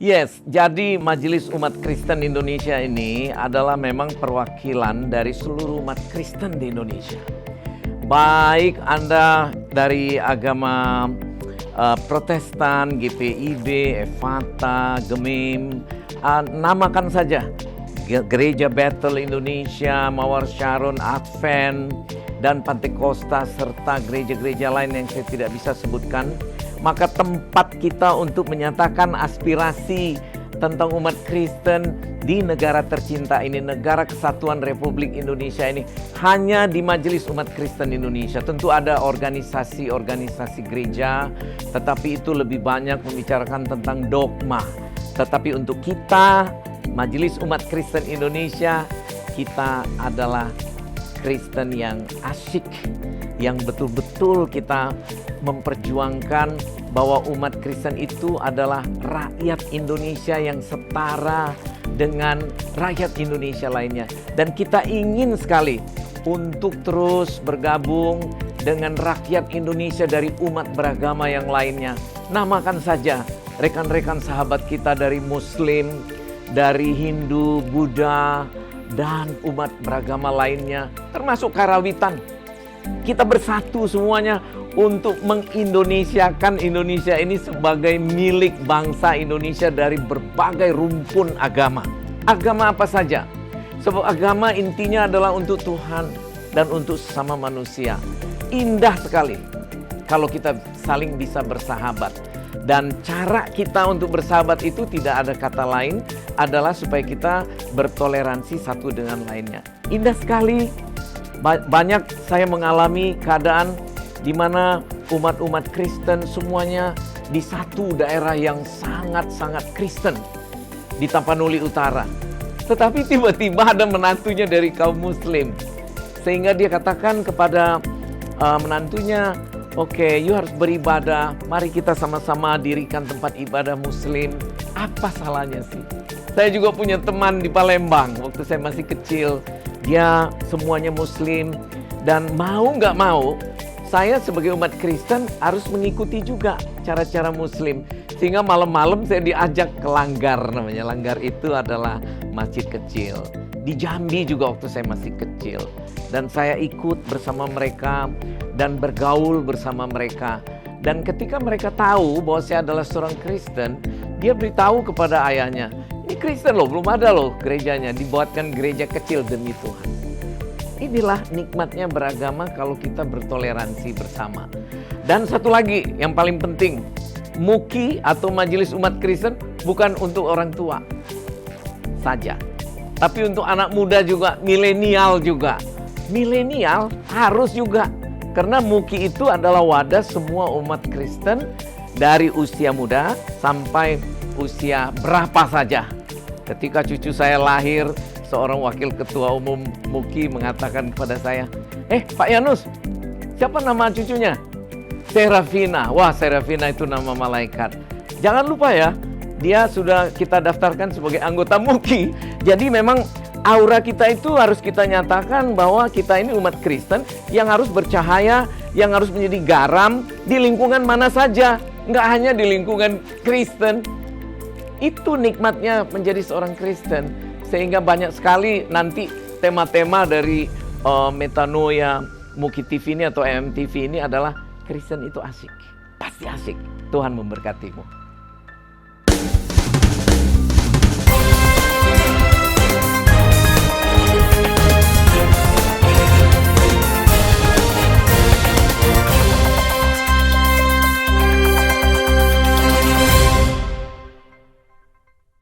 Yes, jadi Majelis Umat Kristen Indonesia ini adalah memang perwakilan dari seluruh umat Kristen di Indonesia. Baik Anda dari agama Protestan, GPIB, Efata, Gemim, namakan saja. Gereja Bethel Indonesia, Mawar Sharon, Advent, dan Pantekosta, serta gereja-gereja lain yang saya tidak bisa sebutkan. Maka tempat kita untuk menyatakan aspirasi tentang umat Kristen di negara tercinta ini, negara kesatuan Republik Indonesia ini, hanya di Majelis Umat Kristen Indonesia. Tentu ada organisasi-organisasi gereja, tetapi itu lebih banyak membicarakan tentang dogma. Tetapi untuk kita, Majelis Umat Kristen Indonesia, kita adalah Kristen yang asyik, yang betul-betul kita memperjuangkan bahwa umat Kristen itu adalah rakyat Indonesia yang setara dengan rakyat Indonesia lainnya. Dan kita ingin sekali untuk terus bergabung dengan rakyat Indonesia dari umat beragama yang lainnya. Namakan saja rekan-rekan sahabat kita dari Muslim, dari Hindu, Buddha, dan umat beragama lainnya, termasuk Karawitan. Kita bersatu semuanya untuk mengindonesiakan Indonesia ini sebagai milik bangsa Indonesia dari berbagai rumpun agama. Agama apa saja? Sebab agama intinya adalah untuk Tuhan dan untuk sesama manusia. Indah sekali kalau kita saling bisa bersahabat. Dan cara kita untuk bersahabat itu tidak ada kata lain adalah supaya kita bertoleransi satu dengan lainnya. Indah sekali. Banyak saya mengalami keadaan di mana umat-umat Kristen semuanya di satu daerah yang sangat-sangat Kristen di Tapanuli Utara. Tetapi tiba-tiba ada menantunya dari kaum Muslim. Sehingga dia katakan kepada menantunya, "Oke, you harus beribadah. Mari kita sama-sama dirikan tempat ibadah Muslim." Apa salahnya sih? Saya juga punya teman di Palembang waktu saya masih kecil. Dia semuanya Muslim, dan mau nggak mau, saya sebagai umat Kristen harus mengikuti juga cara-cara Muslim. Sehingga malam-malam saya diajak ke Langgar namanya. Langgar itu adalah masjid kecil. Di Jambi juga waktu saya masih kecil. Dan saya ikut bersama mereka dan bergaul bersama mereka. Dan ketika mereka tahu bahwa saya adalah seorang Kristen, dia beritahu kepada ayahnya, "Ini Kristen loh, belum ada loh gerejanya, dibuatkan gereja kecil demi Tuhan." Inilah nikmatnya beragama kalau kita bertoleransi bersama. Dan satu lagi yang paling penting, MUKI atau Majelis Umat Kristen bukan untuk orang tua saja, tapi untuk anak muda juga, milenial juga. Milenial harus juga, karena MUKI itu adalah wadah semua umat Kristen dari usia muda sampai usia berapa saja. Ketika cucu saya lahir, seorang wakil ketua umum MUKI mengatakan kepada saya, Pak Yanus, siapa nama cucunya?" Serafina. Wah, Serafina itu nama malaikat. Jangan lupa ya, dia sudah kita daftarkan sebagai anggota MUKI. Jadi memang aura kita itu harus kita nyatakan bahwa kita ini umat Kristen yang harus bercahaya, yang harus menjadi garam di lingkungan mana saja. Nggak hanya di lingkungan Kristen. Itu nikmatnya menjadi seorang Kristen. Sehingga banyak sekali nanti tema-tema dari Metanoia, MUKI TV ini atau MTV ini adalah Kristen itu asik. Pasti asik. Tuhan memberkatimu.